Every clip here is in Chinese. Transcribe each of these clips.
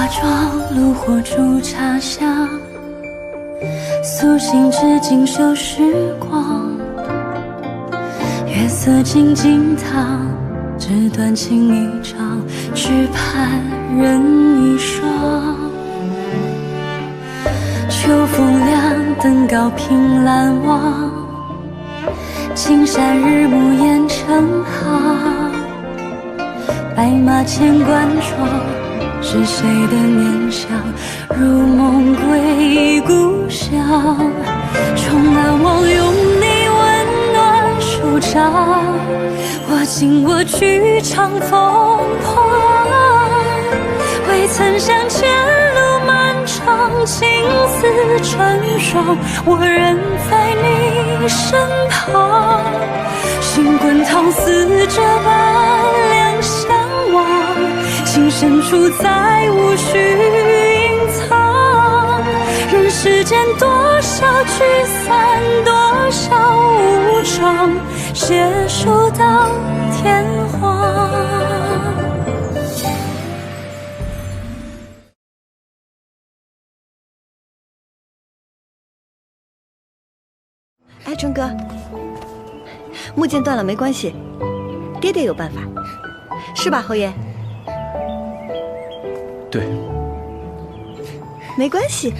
花妆炉火煮茶香，苏醒至今旧时光。月色静静淌，纸短情一场，只盼人一双。秋风凉，登高凭栏望，青山日暮雁成行。白马千关窗，是谁的面相？如梦归故乡，终难忘有你温暖手掌。我今我去长风狂，未曾想前路漫长，情丝成双，我仍在你身旁。心滚烫似这般两相望，情深处再无需隐藏。人世间多少聚散，多少无常，携手到天荒。哎，春哥，木剑断了没关系，爹爹有办法，是吧，侯爷？对，没关系。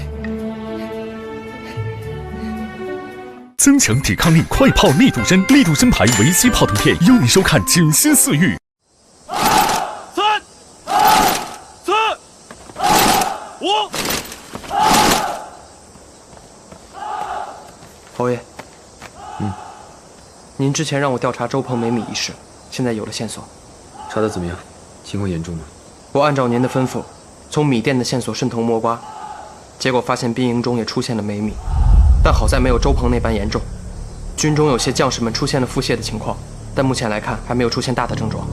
增强抵抗力，快炮力度针，力度针牌维 C 炮腾片，邀你收看《锦心似玉》。3、4、5。侯爷，您之前让我调查周鹏、梅米一事，现在有了线索。查得怎么样？情况严重吗？我按照您的吩咐，从米店的线索顺藤摸瓜，结果发现兵营中也出现了梅米，但好在没有周鹏那般严重。军中有些将士们出现了腹泻的情况，但目前来看还没有出现大的症状。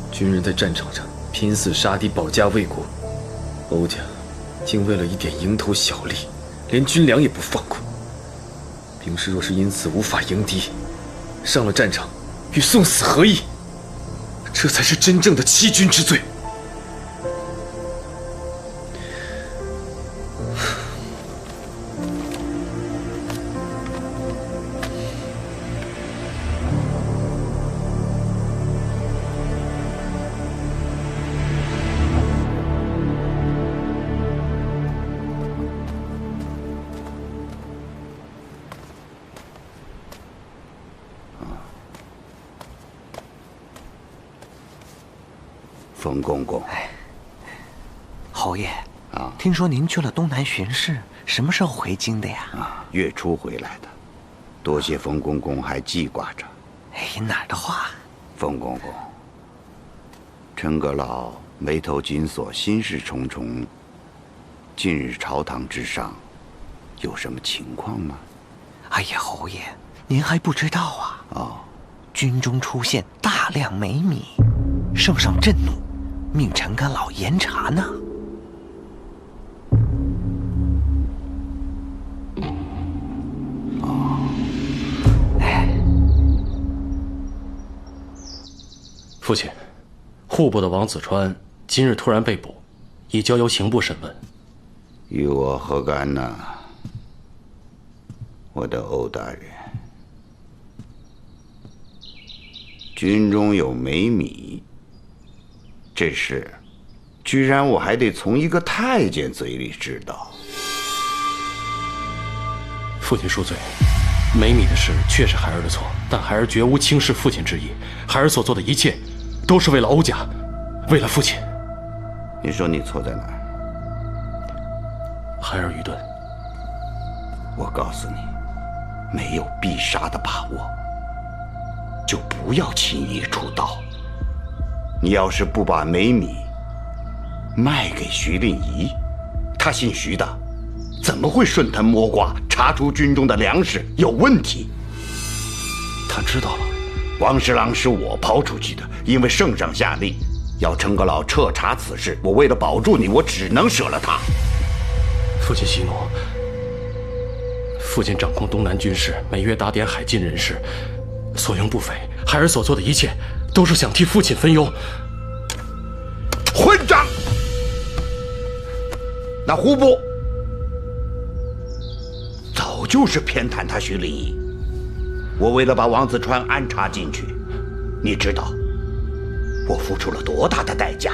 军人在战场上拼死杀敌，保家卫国，欧家竟为了一点蝇头小利，连军粮也不放过。兵士若是因此无法迎敌，上了战场与送死何异？这才是真正的欺君之罪。冯公公，侯爷啊，听说您去了东南巡视，什么时候回京的呀？月初回来的，多谢冯公公还记挂着。哎，哪儿的话？冯公公，陈阁老眉头紧锁，心事重重。近日朝堂之上，有什么情况吗？哎呀，侯爷，您还不知道啊？哦，军中出现大量梅米，圣上震怒，命陈阁老严查呢。父亲，户部的王子川今日突然被捕，已交由刑部审问。与我何干呢？我的欧大人，军中有梅米，这事居然我还得从一个太监嘴里知道。父亲恕罪，梅米的事确是孩儿的错，但孩儿绝无轻视父亲之意。孩儿所做的一切，都是为了欧家，为了父亲。你说你错在哪儿？孩儿愚钝。我告诉你，没有必杀的把握，就不要轻易出刀。你要是不把梅米卖给徐令仪，他姓徐的，怎么会顺藤摸瓜查出军中的粮食有问题？他知道了。王侍郎是我抛出去的，因为圣上下令要陈阁老彻查此事，我为了保住你，我只能舍了他。父亲息怒。父亲掌控东南军事，每月打点海禁人士，所用不菲。孩儿所做的一切，都是想替父亲分忧。混账！那户部早就是偏袒他徐令仪。我为了把王子川安插进去，你知道我付出了多大的代价？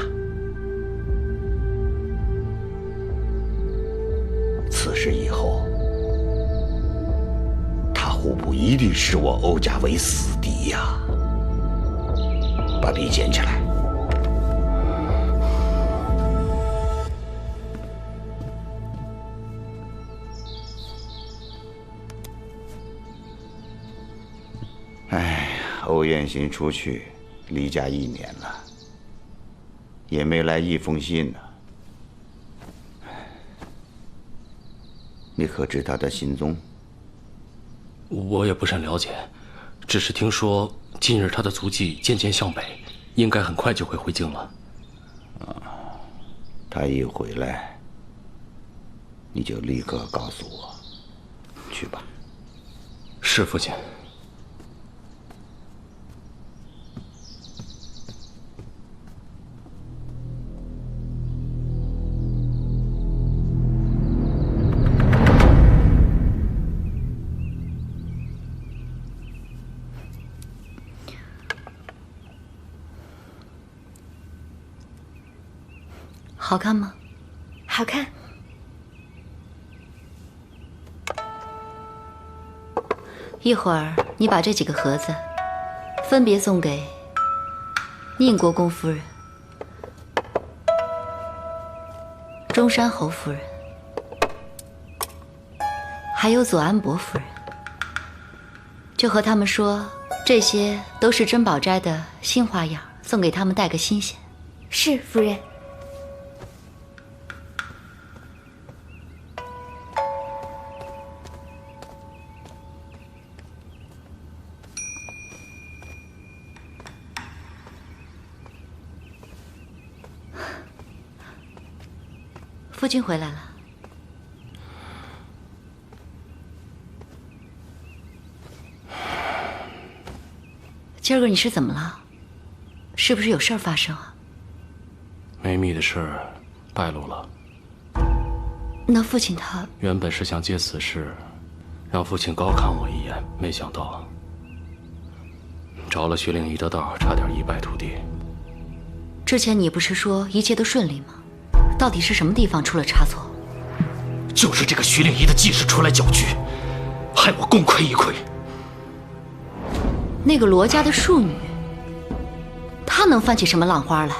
此事以后，他户部一定视我欧家为死敌呀！把笔捡起来。欧彦行出去离家1年了，也没来一封信呢。你可知他的行踪？我也不甚了解，只是听说近日他的足迹渐渐向北，应该很快就会回京了。他一回来，你就立刻告诉我。去吧。是，父亲。好看吗？好看。一会儿你把这几个盒子分别送给宁国公夫人、中山侯夫人，还有左安伯夫人，就和他们说，这些都是珍宝斋的新花样，送给他们带个新鲜。是，夫人。夫君回来了。今儿个你是怎么了？是不是有事儿发生啊？梅密的事败露了。那父亲他原本是想借此事让父亲高看我一眼，没想到着了徐令仪的道，差点一败涂地。之前你不是说一切都顺利吗？到底是什么地方出了差错？就是这个徐令仪的计士出来搅局，害我功亏一篑。那个罗家的庶女，她能翻起什么浪花来？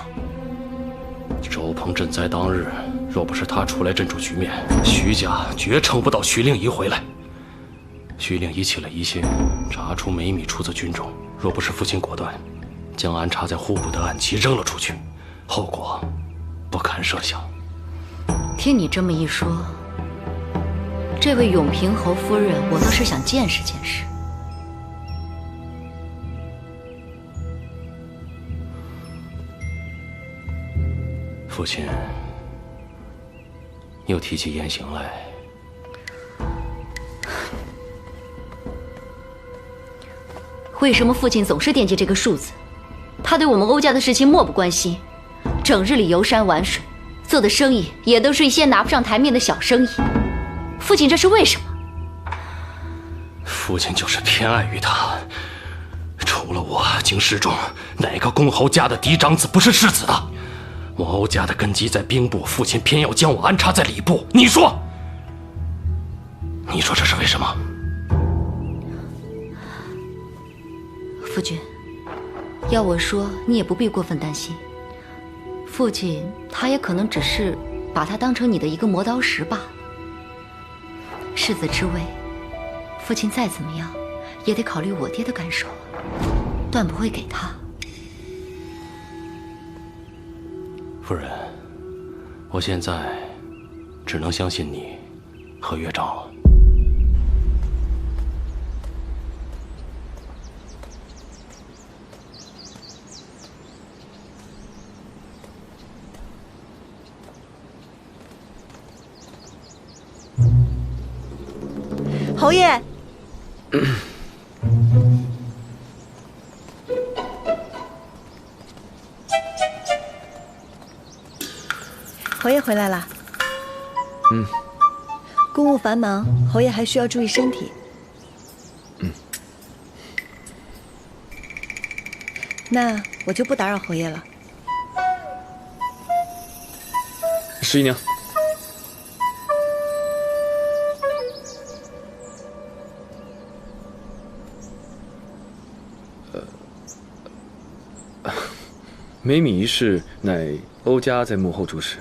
周鹏赈灾当日，若不是他出来镇住局面，徐家绝撑不到徐令仪回来。徐令仪起了疑心，查出梅米出自军中，若不是父亲果断，将安插在户部的暗器扔了出去，后果不堪设想。听你这么一说，这位永平侯夫人，我倒是想见识见识。父亲又提起言行来，为什么父亲总是惦记这个数字？他对我们欧家的事情漠不关心，整日里游山玩水，做的生意也都是一些拿不上台面的小生意。父亲这是为什么？父亲就是偏爱于他。除了我，京师中哪个公侯家的嫡长子不是世子的？我欧家的根基在兵部，父亲偏要将我安插在礼部。你说这是为什么？夫君，要我说，你也不必过分担心。父亲他也可能只是把他当成你的一个磨刀石罢了。世子之位，父亲再怎么样也得考虑我爹的感受，断不会给他。夫人，我现在只能相信你和岳丈了。侯爷，回来了。嗯。公务繁忙，侯爷还需要注意身体。嗯。那我就不打扰侯爷了。十一娘。梅米一事乃欧家在幕后主使。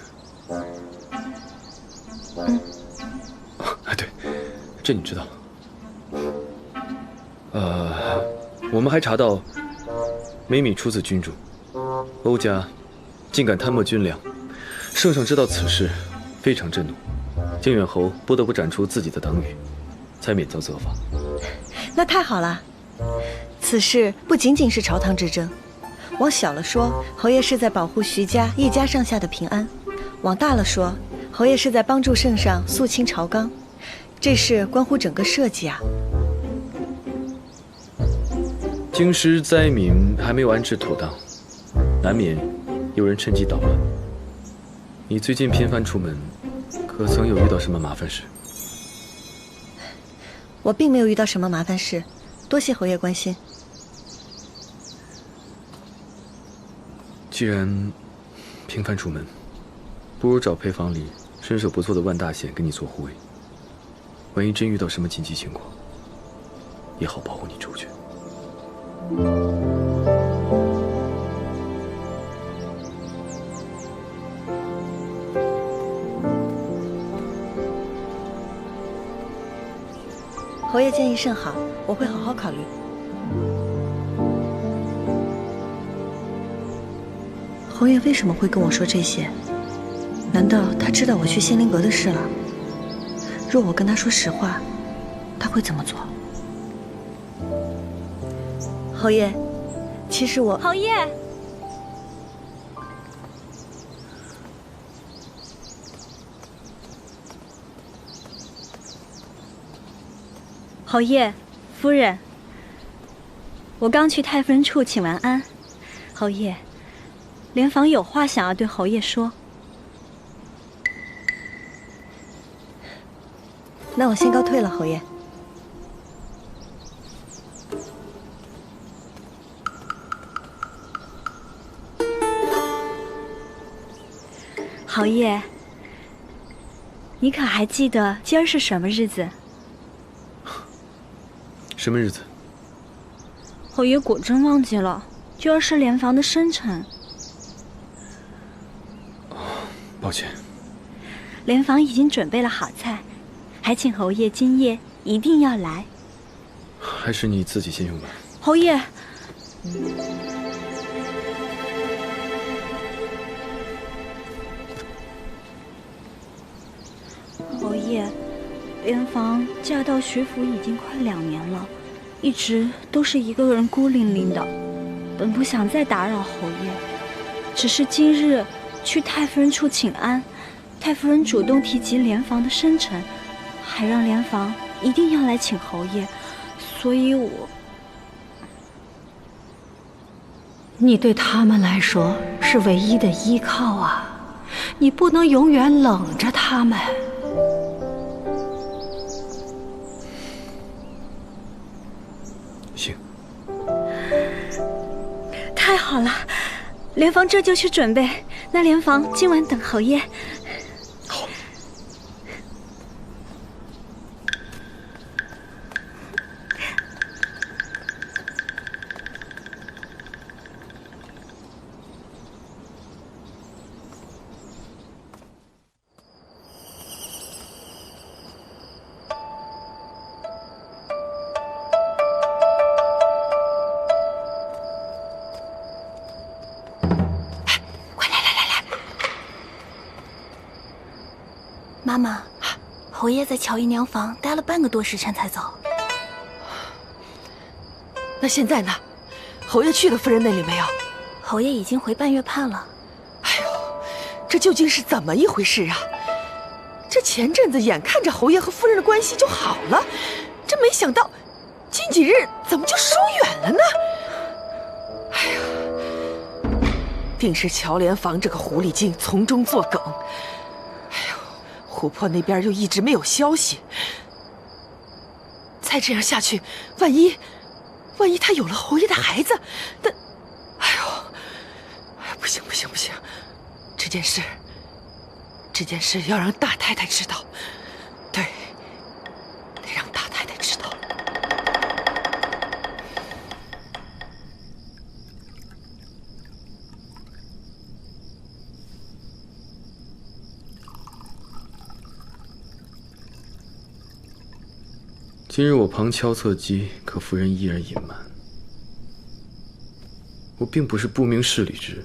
对，这你知道。我们还查到，梅米出自君主，欧家竟敢贪墨军粮。圣上知道此事，非常震怒，靖远侯不得不斩除自己的党羽，才免遭责罚。那太好了，此事不仅仅是朝堂之争。往小了说，侯爷是在保护徐家一家上下的平安；往大了说，侯爷是在帮助圣上肃清朝纲。这事关乎整个社稷啊！京师灾民还没有安置妥当，难免有人趁机捣乱。你最近频繁出门，可曾有遇到什么麻烦事？我并没有遇到什么麻烦事，多谢侯爷关心。既然频繁出门，不如找配房里身手不错的万大贤跟你做护卫。万一真遇到什么紧急情况，也好保护你出去。侯爷建议甚好，我会好好考虑。侯爷为什么会跟我说这些？难道他知道我去仙灵阁的事了？若我跟他说实话，他会怎么做？侯爷，其实我……侯爷，侯爷，夫人，我刚去太夫人处请完安。侯爷，莲房有话想要对侯爷说。那我先告退了，侯爷。侯爷，你可还记得今儿是什么日子？什么日子？侯爷果真忘记了，今儿是莲房的生辰。抱歉。莲房已经准备了好菜，还请侯爷今夜一定要来。还是你自己先用吧。侯爷，侯爷，莲房嫁到徐府已经快2年了，一直都是一个人孤零零的。本不想再打扰侯爷，只是今日去太夫人处请安，太夫人主动提及莲房的生辰，还让莲房一定要来请侯爷，所以我……你对他们来说是唯一的依靠啊，你不能永远冷着他们。行。太好了，莲房这就去准备。那莲房今晚等侯爷。好。妈妈，侯爷在乔姨娘房待了半个多时辰才走。那现在呢？侯爷去了夫人那里没有？侯爷已经回半月畔了。哎呦，这究竟是怎么一回事啊？这前阵子眼看着侯爷和夫人的关系就好了，这没想到近几日怎么就疏远了呢？哎呀，定是乔莲房这个狐狸精从中作梗。琥珀那边又一直没有消息，再这样下去，万一他有了侯爷的孩子，那，哎呦，不行，这件事要让大太太知道，对，得让大太太知道。今日我旁敲侧击，可夫人依然隐瞒。我并不是不明事理之人，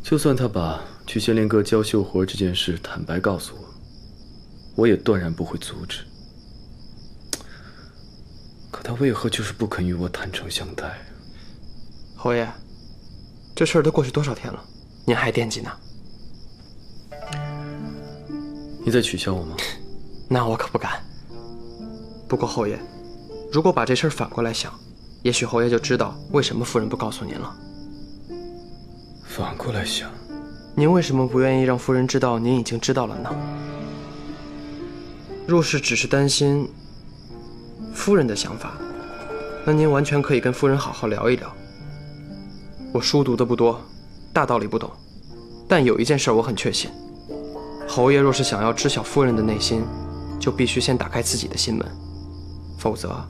就算他把去仙莲阁教绣活这件事坦白告诉我，我也断然不会阻止。可他为何就是不肯与我坦诚相待？侯爷，这事儿都过去多少天了，您还惦记呢？你在取笑我吗？那我可不敢。不过侯爷，如果把这事儿反过来想，也许侯爷就知道为什么夫人不告诉您了。反过来想，您为什么不愿意让夫人知道您已经知道了呢？若是只是担心夫人的想法，那您完全可以跟夫人好好聊一聊。我书读的不多，大道理不懂，但有一件事我很确信，侯爷若是想要知晓夫人的内心，就必须先打开自己的心门，否则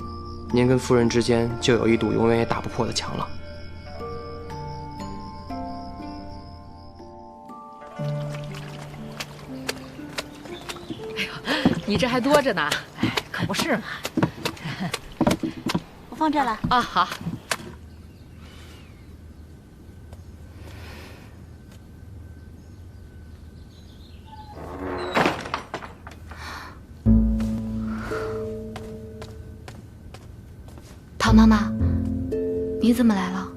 您跟夫人之间就有一堵永远也打不破的墙了。你这还多着呢，哎，可不是嘛。我放这了啊，好。陶妈妈，你怎么来了？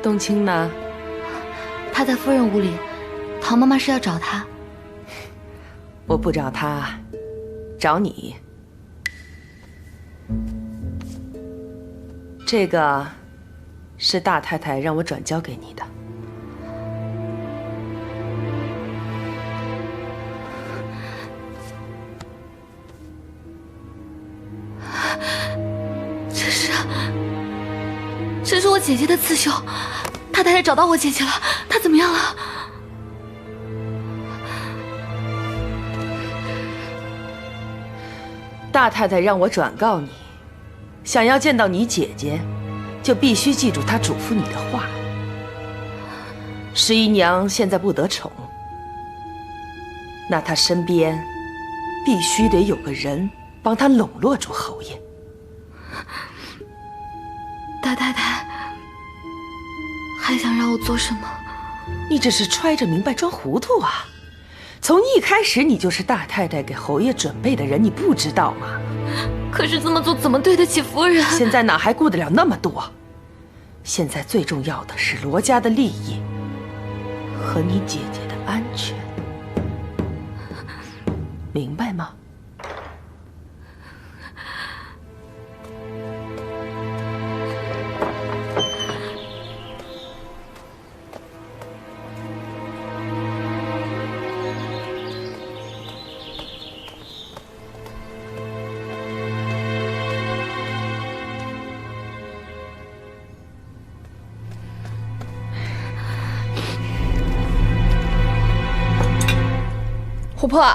冬青呢？她在夫人屋里。陶妈妈是要找她。我不找她，找你。这个是大太太让我转交给你的。这是我姐姐的刺绣，大太太找到我姐姐了，她怎么样了？大太太让我转告你，想要见到你姐姐，就必须记住她嘱咐你的话。十一娘现在不得宠，那她身边必须得有个人帮她笼络住侯爷。大太太还想让我做什么？你这是揣着明白装糊涂啊！从一开始你就是大太太给侯爷准备的人，你不知道吗？可是这么做怎么对得起夫人？现在哪还顾得了那么多？现在最重要的是罗家的利益和你姐姐的安全，明白吗？琥珀，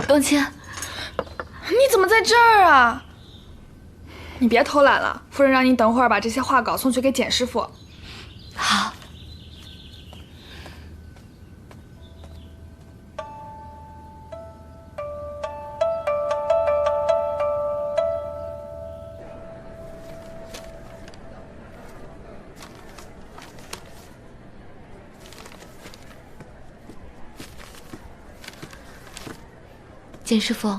冬青，你怎么在这儿啊？你别偷懒了，夫人让你等会儿把这些画稿送去给简师傅。好。简师傅，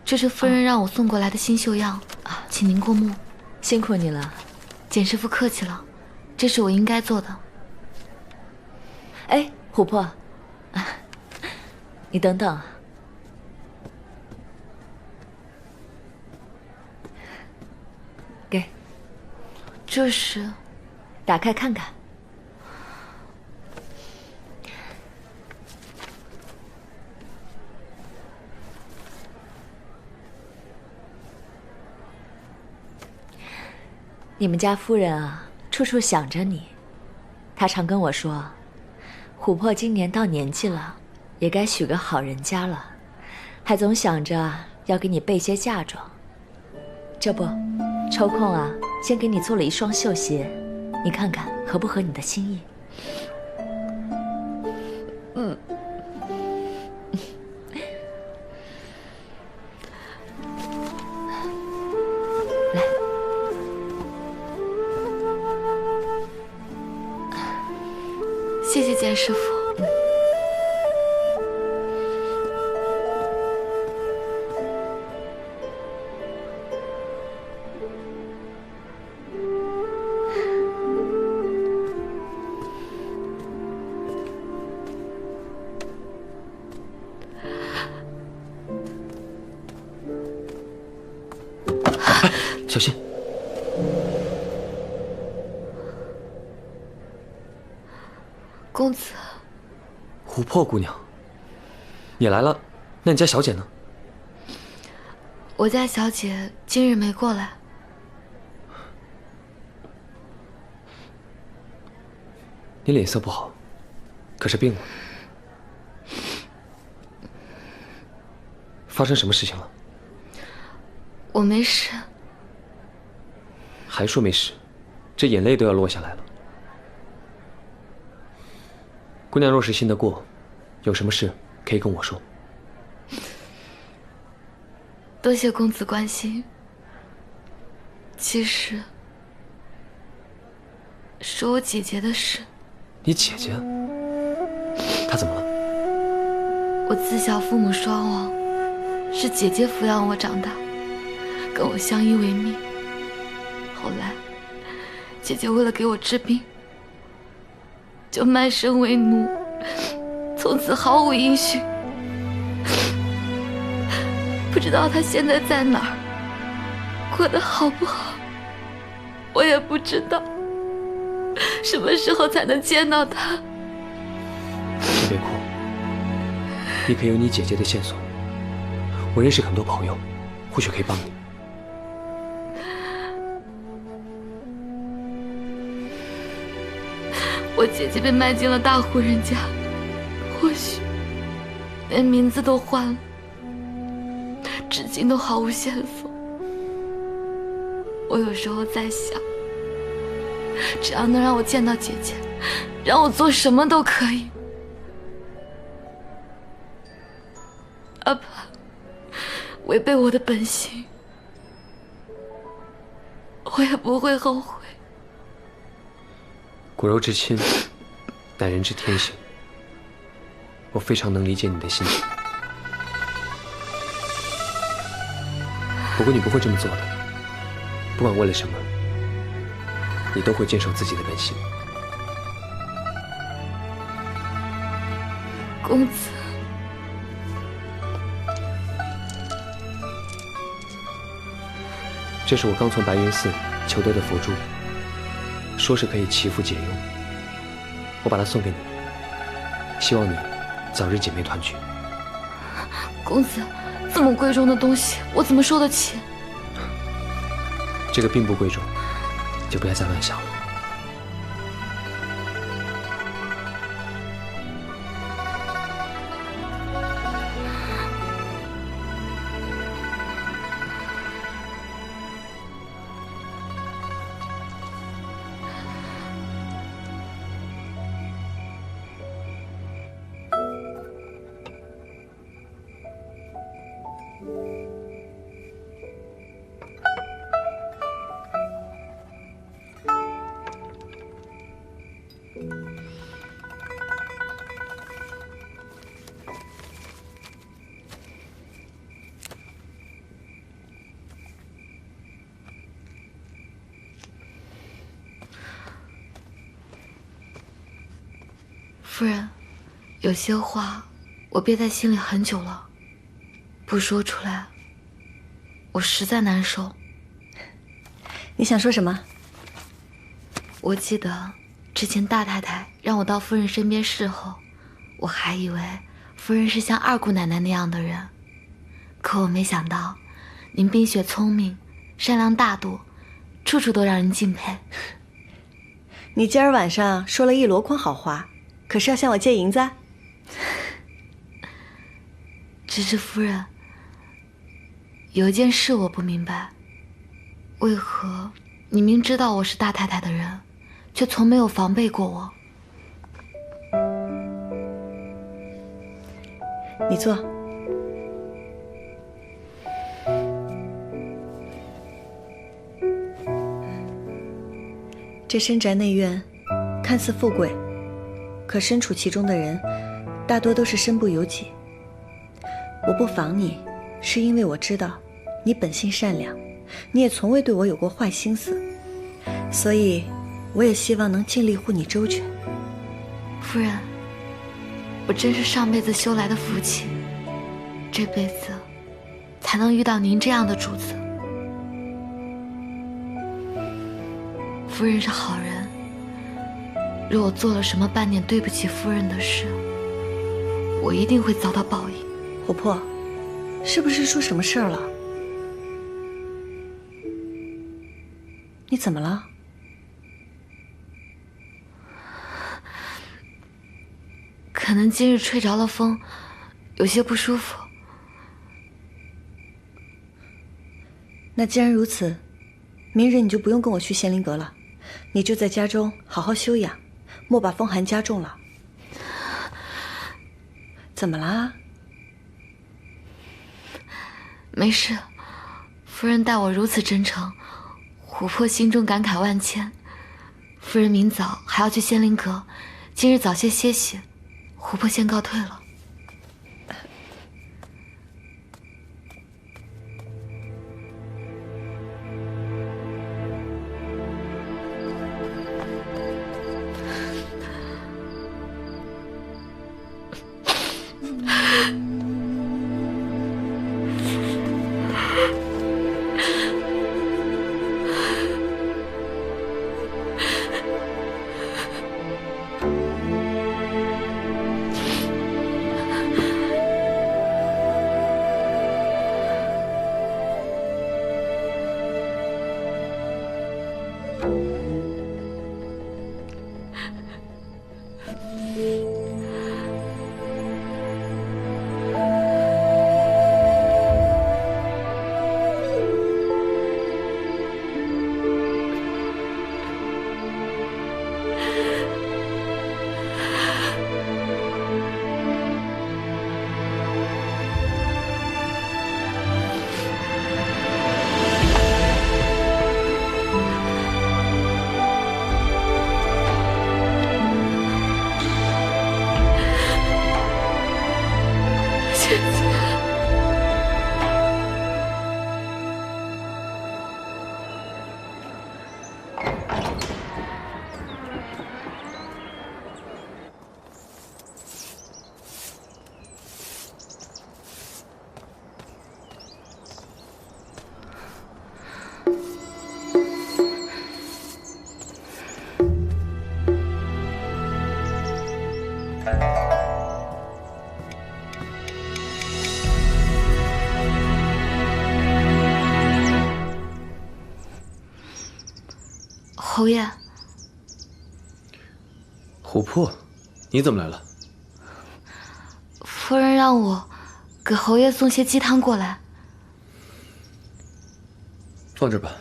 这是夫人让我送过来的新绣样啊，请您过目。辛苦你了，简师傅客气了，这是我应该做的。哎，琥珀，你等等，给，这是打开看看。你们家夫人啊，处处想着你。她常跟我说，琥珀今年到年纪了，也该娶个好人家了，还总想着要给你备些嫁妆。这不，抽空啊，先给你做了一双绣鞋，你看看合不合你的心意？谢谢简师傅。小心！公子，琥珀姑娘，你来了，那你家小姐呢？我家小姐今日没过来。你脸色不好，可是病了？发生什么事情了？我没事。还说没事，这眼泪都要落下来了。姑娘若是信得过，有什么事可以跟我说。多谢公子关心。其实是我姐姐的事。你姐姐？她怎么了？我自小父母双亡，是姐姐抚养我长大，跟我相依为命。后来，姐姐为了给我治病，就卖身为奴，从此毫无音讯。不知道她现在在哪儿，过得好不好，我也不知道。什么时候才能见到她？先别哭，你可以有你姐姐的线索。我认识很多朋友，或许可以帮你。我姐姐被卖进了大户人家，或许连名字都换了，至今都毫无线索。我有时候在想，只要能让我见到姐姐，让我做什么都可以。哪怕违背我的本心，我也不会后悔。骨肉至亲，乃人之天性。我非常能理解你的心情，不过你不会这么做的。不管为了什么，你都会坚守自己的本心。公子，这是我刚从白云寺求得的佛珠，说是可以祈福解忧，我把它送给你，希望你早日姐妹团聚。公子，这么贵重的东西，我怎么收得起？这个并不贵重，就不要再乱想了。夫人，有些话我憋在心里很久了，不说出来，我实在难受。你想说什么？我记得之前大太太让我到夫人身边侍候，我还以为夫人是像二姑奶奶那样的人，可我没想到您冰雪聪明，善良大度，处处都让人敬佩。你今儿晚上说了一箩筐好话，可是要向我借银子？只是夫人，有一件事我不明白，为何你明知道我是大太太的人，却从没有防备过我？你坐。这深宅内院看似富贵，可身处其中的人大多都是身不由己。我不防你，是因为我知道你本性善良，你也从未对我有过坏心思，所以我也希望能尽力护你周全。夫人，我真是上辈子修来的福气，这辈子才能遇到您这样的主子。夫人是好人，若我做了什么半点对不起夫人的事，我一定会遭到报应。琥珀，是不是出什么事儿了？你怎么了？可能今日吹着了风，有些不舒服。那既然如此，明日你就不用跟我去仙灵阁了，你就在家中好好休养，莫把风寒加重了。怎么啦？没事，夫人待我如此真诚，琥珀心中感慨万千。夫人明早还要去仙灵阁，今日早些歇息，琥珀先告退了。侯爷，琥珀，你怎么来了？夫人让我给侯爷送些鸡汤过来。放这儿吧。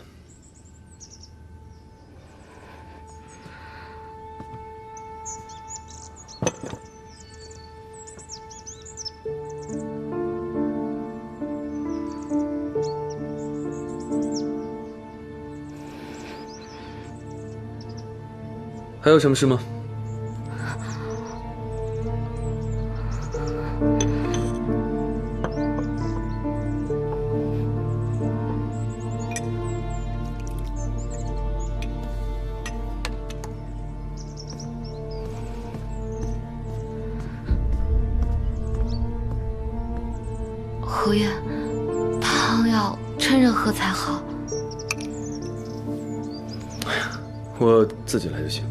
还有什么事吗？侯爷，汤要趁热喝才好。我自己来就行。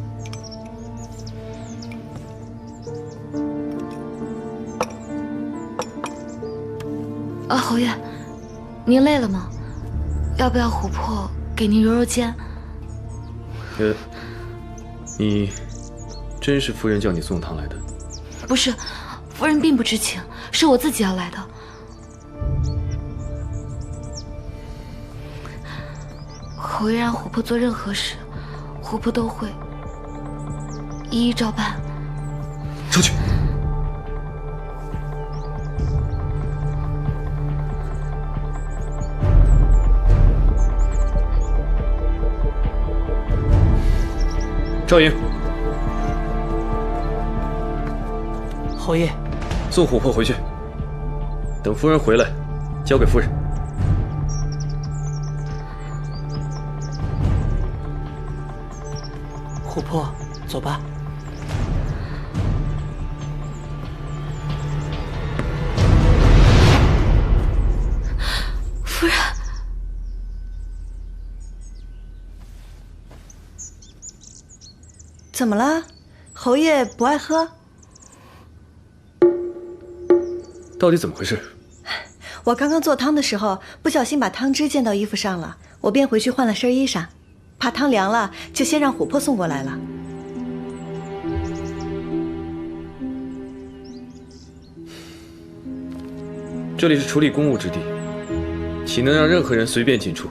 侯爷，您累了吗？要不要琥珀给您揉揉肩？你真是夫人叫你送汤来的？不是，夫人并不知情，是我自己要来的。侯爷让琥珀做任何事，琥珀都会一一照办。出去！赵莹，侯爷，送琥珀回去，等夫人回来，交给夫人。琥珀，走吧。夫人。怎么了？侯爷不爱喝？到底怎么回事？我刚刚做汤的时候，不小心把汤汁溅到衣服上了，我便回去换了身衣裳，怕汤凉了，就先让琥珀送过来了。这里是处理公务之地，岂能让任何人随便进出？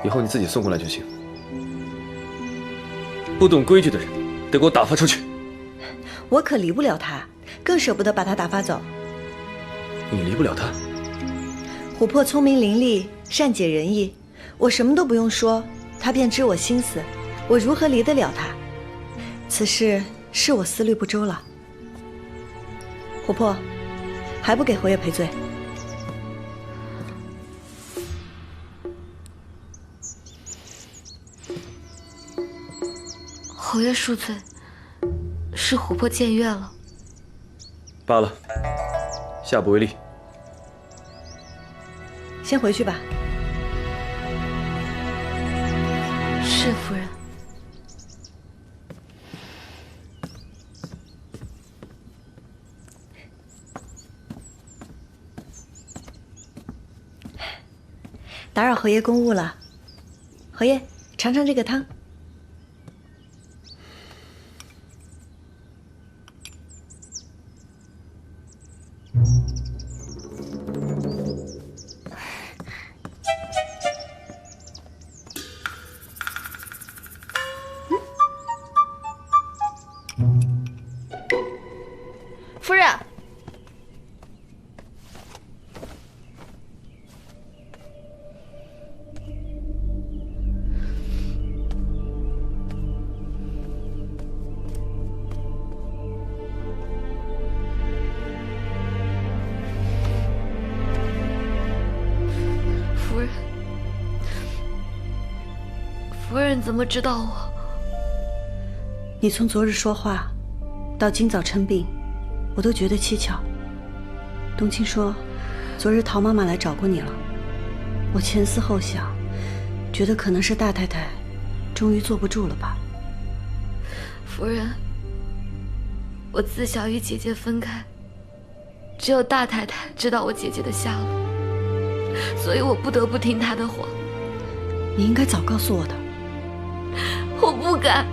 以后你自己送过来就行。不懂规矩的人，得给我打发出去。我可离不了他，更舍不得把他打发走。你离不了他？琥珀聪明伶俐，善解人意，我什么都不用说，他便知我心思，我如何离得了他？此事是我思虑不周了。琥珀，还不给侯爷赔罪？侯爷恕罪，是琥珀僭越了。罢了，下不为例。先回去吧。是夫人。打扰侯爷公务了，侯爷尝尝这个汤。夫人，夫人怎么知道我？你从昨日说话到今早称病，我都觉得蹊跷。冬青说，昨日陶妈妈来找过你了。我前思后想，觉得可能是大太太终于坐不住了吧。夫人，我自小与姐姐分开，只有大太太知道我姐姐的下落，所以我不得不听她的话。你应该早告诉我的。我不敢，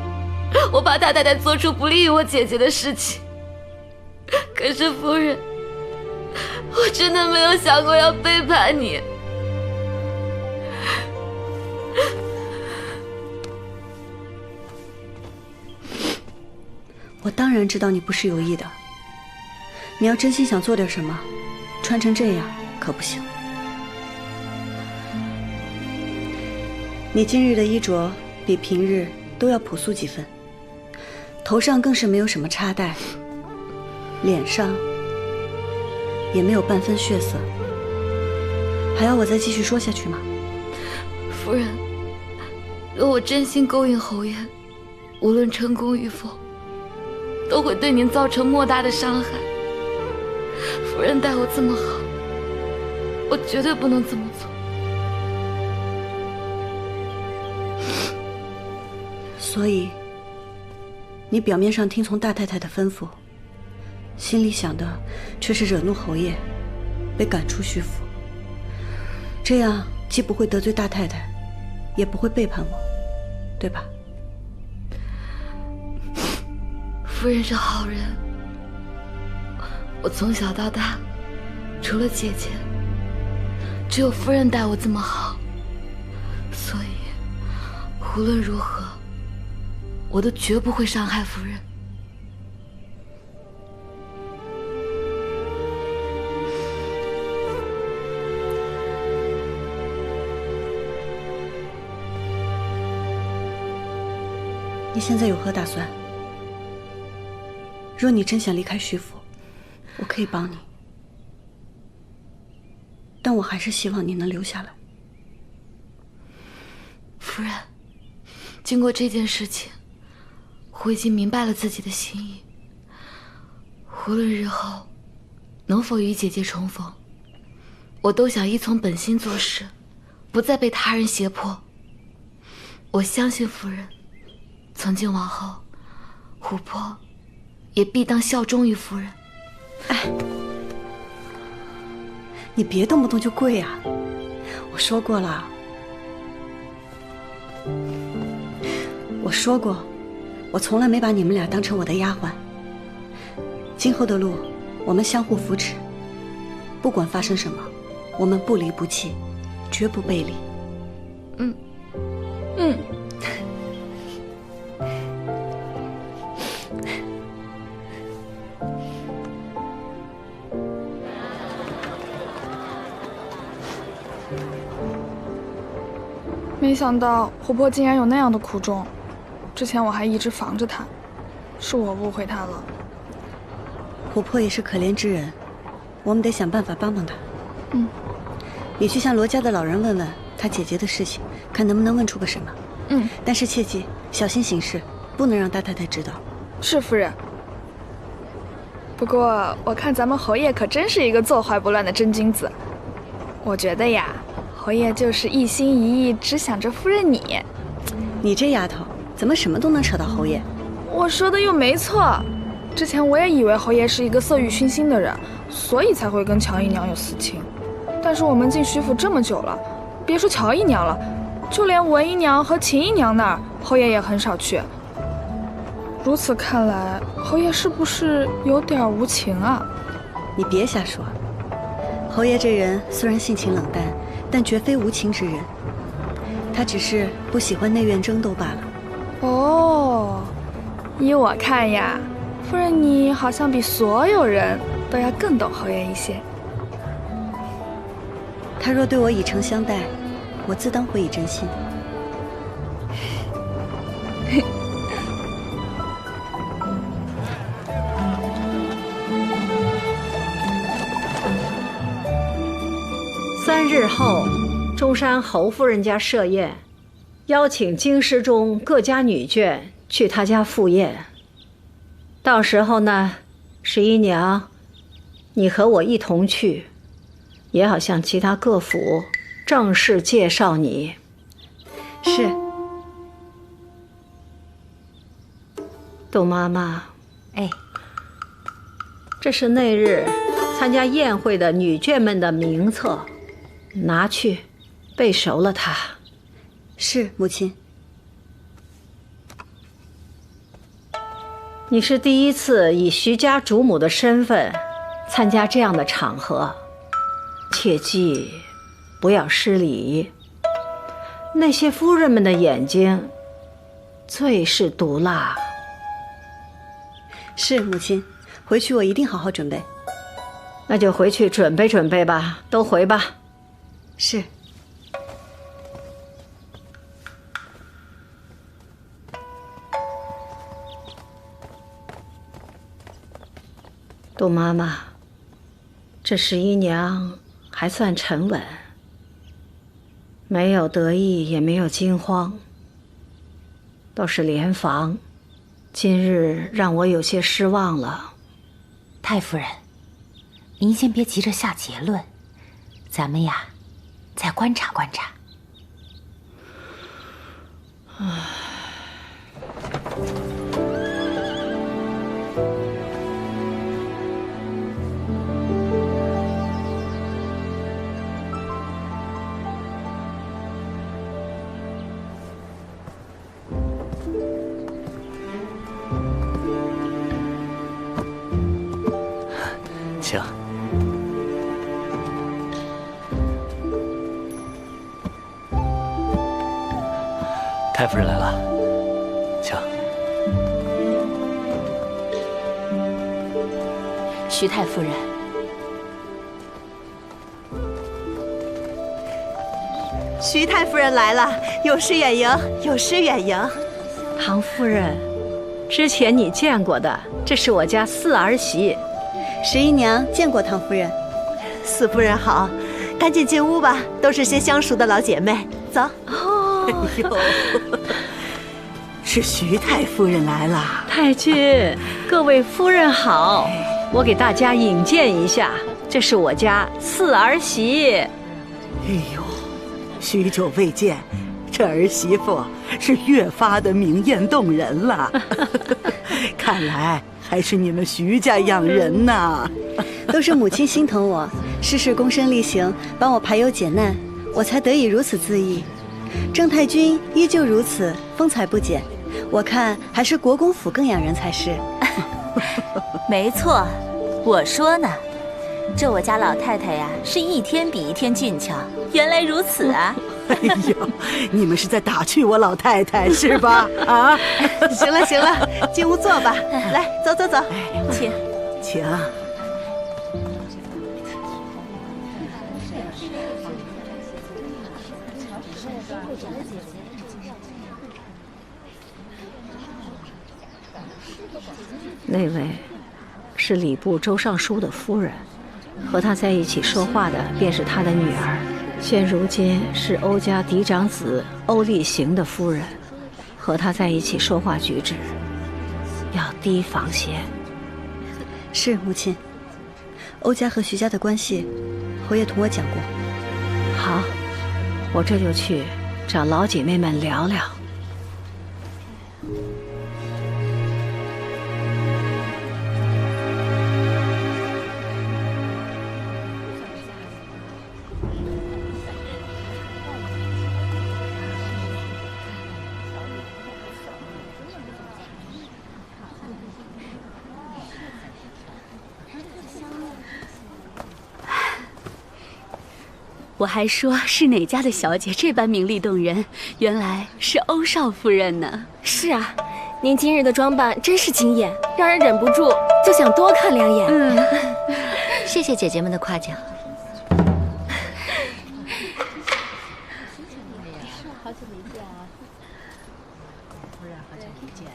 我怕大太太做出不利于我姐姐的事情。可是夫人，我真的没有想过要背叛你。我当然知道你不是有意的。你要真心想做点什么，穿成这样可不行。你今日的衣着比平日都要朴素几分，头上更是没有什么插带，脸上也没有半分血色。还要我再继续说下去吗？夫人，若我真心勾引侯爷，无论成功与否，都会对您造成莫大的伤害。夫人待我这么好，我绝对不能这么做。所以，你表面上听从大太太的吩咐，心里想的却是惹怒侯爷，被赶出徐府。这样既不会得罪大太太，也不会背叛我，对吧？夫人是好人，我从小到大，除了姐姐，只有夫人待我这么好，所以无论如何，我都绝不会伤害夫人。你现在有何打算？若你真想离开徐府，我可以帮你，但我还是希望你能留下来。夫人，经过这件事情，我已经明白了自己的心意。无论日后能否与姐姐重逢，我都想依从本心做事，不再被他人胁迫。我相信夫人，从今往后，琥珀也必当效忠于夫人。哎，你别动不动就跪啊！我说过了，我从来没把你们俩当成我的丫鬟。今后的路，我们相互扶持，不管发生什么，我们不离不弃，绝不背离。嗯。没想到琥珀竟然有那样的苦衷，之前我还一直防着他，是我误会他了。琥珀也是可怜之人，我们得想办法帮帮他。嗯，你去向罗家的老人问问他姐姐的事情，看能不能问出个什么。嗯，但是切记小心行事，不能让大太太知道。是夫人。不过我看咱们侯爷可真是一个坐怀不乱的真君子。我觉得呀，侯爷就是一心一意只想着夫人你。你这丫头怎么什么都能扯到侯爷？我说的又没错。之前我也以为侯爷是一个色欲熏心的人，所以才会跟乔姨娘有私情。但是我们进徐府这么久了，别说乔姨娘了，就连文姨娘和秦姨娘那儿，侯爷也很少去。如此看来，侯爷是不是有点无情啊？你别瞎说。侯爷这人虽然性情冷淡，但绝非无情之人。他只是不喜欢内院争斗罢了。哦，依我看呀，夫人你好像比所有人都要更懂侯爷一些。他若对我以诚相待，我自当会以真心。3日后，中山侯夫人家设宴，邀请京师中各家女眷去她家赴宴。到时候呢，11娘，你和我一同去，也好向其他各府正式介绍你。是。杜妈妈，哎，这是那日参加宴会的女眷们的名册，拿去背熟了它。是，母亲。你是第一次以徐家主母的身份参加这样的场合，切记不要失礼。那些夫人们的眼睛最是毒辣。是，母亲，回去我一定好好准备。那就回去准备准备吧，都回吧。是。杜妈妈，这11娘还算沉稳，没有得意，也没有惊慌，都是联防。今日让我有些失望了。太夫人，您先别急着下结论，咱们呀，再观察观察。请。太夫人来了，请。徐太夫人，徐太夫人来了，有失远迎，有失远迎。唐夫人，之前你见过的，这是我家四儿媳。十一娘见过唐夫人。四夫人好，赶紧进屋吧，都是些相熟的老姐妹。走。哎呦，是徐太夫人来了。太君，各位夫人好，我给大家引荐一下，这是我家四儿媳。哎呦，许久未见，这儿媳妇是越发的明艳动人了。看来还是你们徐家养人呐。都是母亲心疼我，事事躬身力行，帮我排忧解难，我才得以如此恣意。郑太君依旧如此风采不减，我看还是国公府更养人才是。没错，我说呢，这我家老太太呀，是一天比一天俊俏。原来如此啊！哎呦，你们是在打趣我老太太是吧？啊，行了行了，进屋坐吧。来，走走走，请请。那位是礼部周尚书的夫人，和他在一起说话的便是他的女儿，现如今是欧家嫡长子欧厉行的夫人，和他在一起说话举止要提防些。是母亲，欧家和徐家的关系，侯爷同我讲过。好，我这就去找老姐妹们聊聊。我还说是哪家的小姐这般名丽动人，原来是欧少夫人呢。是啊，您今日的装扮真是惊艳，让人忍不住就想多看两眼。谢谢姐姐们的夸奖。好久没见啊！夫人好久没见。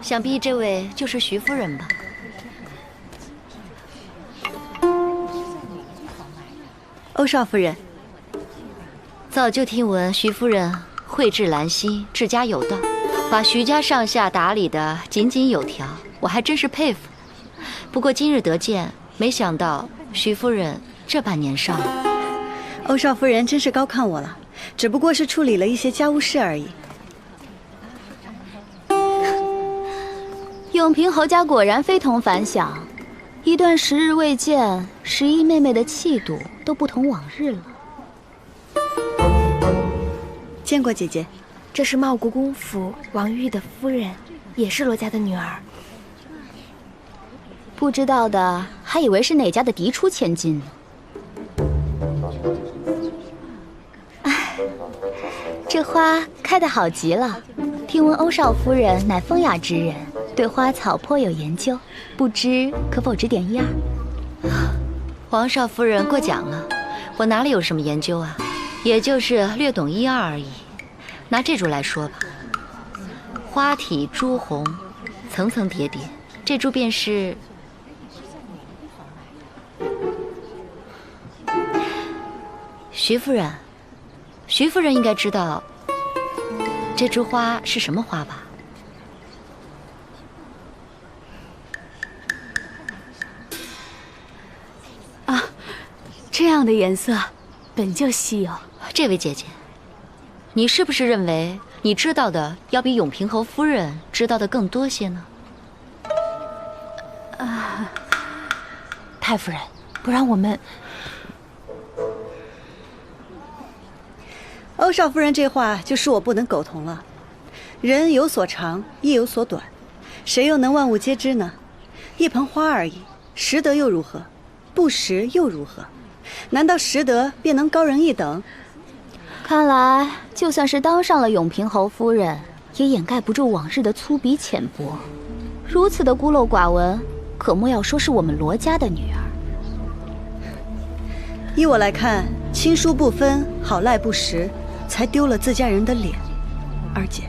想必这位就是徐夫人吧？欧少夫人，早就听闻徐夫人蕙质兰心，治家有道，把徐家上下打理得井井有条，我还真是佩服。不过今日得见，没想到徐夫人这般年少。欧少夫人真是高看我了，只不过是处理了一些家务事而已。永平侯家果然非同凡响，一段时日未见，十一妹妹的气度都不同往日了。见过姐姐，这是茂国公府王玉的夫人，也是罗家的女儿。不知道的还以为是哪家的嫡出千金呢。这花开得好极了，听闻欧少夫人乃风雅之人，对花草颇有研究，不知可否指点一二？王少夫人过奖了，我哪里有什么研究啊，也就是略懂一二而已。拿这株来说吧，花体朱红，层层叠叠，这株便是徐夫人。徐夫人应该知道这株花是什么花吧？样的颜色本就稀有。这位姐姐，你是不是认为你知道的要比永平侯夫人知道的更多些呢？太夫人，不然我们……欧少夫人这话就恕我不能苟同了。人有所长，亦有所短，谁又能万物皆知呢？一盆花而已，识得又如何？不识又如何？难道识得便能高人一等？看来，就算是当上了永平侯夫人，也掩盖不住往日的粗鄙浅薄。如此的孤陋寡闻，可莫要说是我们罗家的女儿。依我来看，亲疏不分，好赖不识，才丢了自家人的脸。二姐，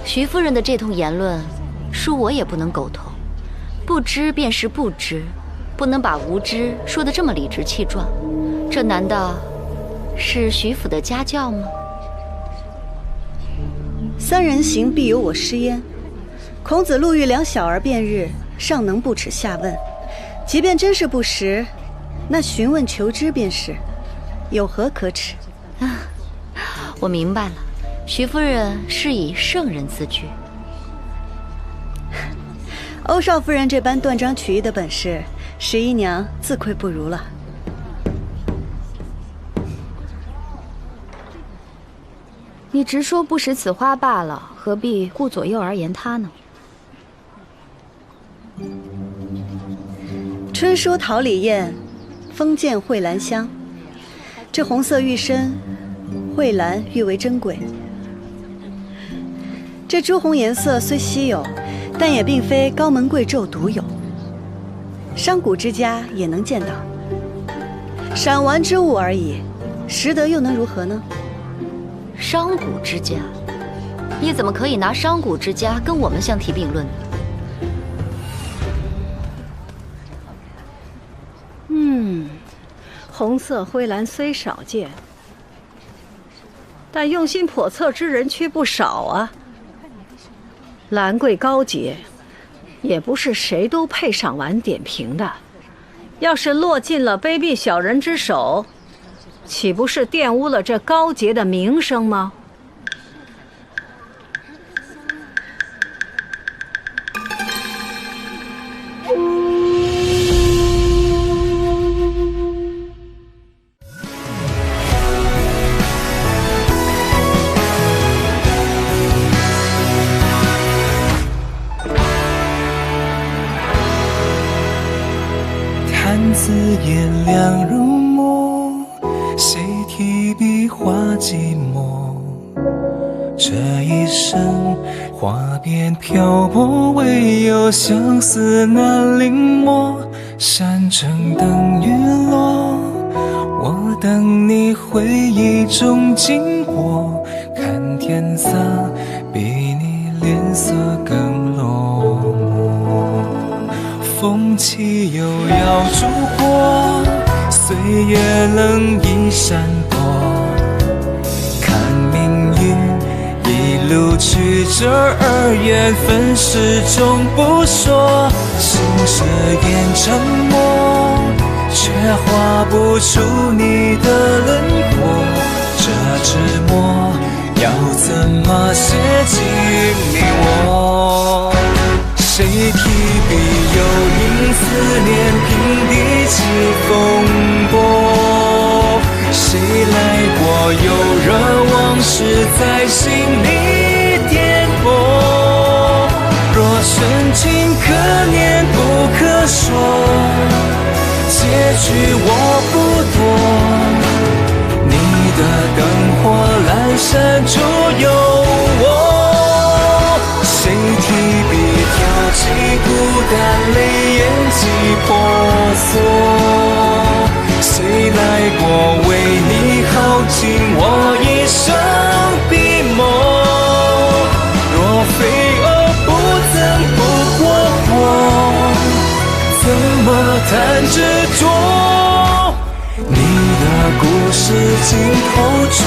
徐夫人的这通言论，恕我也不能苟同。不知便是不知，不能把无知说得这么理直气壮。这难道是徐府的家教吗？三人行，必有我师焉。孔子路遇两小儿辩日，尚能不耻下问。即便真是不识，那询问求知便是，有何可耻？我明白了，徐夫人是以圣人自居。欧少夫人这般断章取义的本事，十一娘自愧不如了。你直说不识此花罢了，何必顾左右而言他呢？春说桃李艳，风见蕙兰香。这红色玉身，蕙兰誉为珍贵。这朱红颜色虽稀有，但也并非高门贵胄独有，商贾之家也能见到。赏玩之物而已，识得又能如何呢？商贾之家，你怎么可以拿商贾之家跟我们相提并论呢？红色蕙兰虽少见，但用心叵测之人却不少啊。兰贵高洁，也不是谁都配赏玩点评的。要是落进了卑鄙小人之手，岂不是玷污了这高洁的名声吗？字颜亮如墨，谁提笔画寂寞？这一生花边漂泊，唯有相思难临摹。山城等雨落，我等你回忆中经过，看天色比你脸色更落寞。风起又要烛火，岁月冷一闪躲，看命运一路曲折而缘分始终不说，心事眼沉默，却画不出你的轮廓，这纸墨要怎么写进你我？谁提笔又因思念平地起风波？谁来过又惹往事在心里颠簸？若深情可念不可说，结局我不多，你的灯火阑珊处有我。谁提笔挑起孤单泪眼几婆娑？谁来过为你耗尽我一生笔墨？若飞蛾不曾不过火，怎么谈执着？你的故事尽头处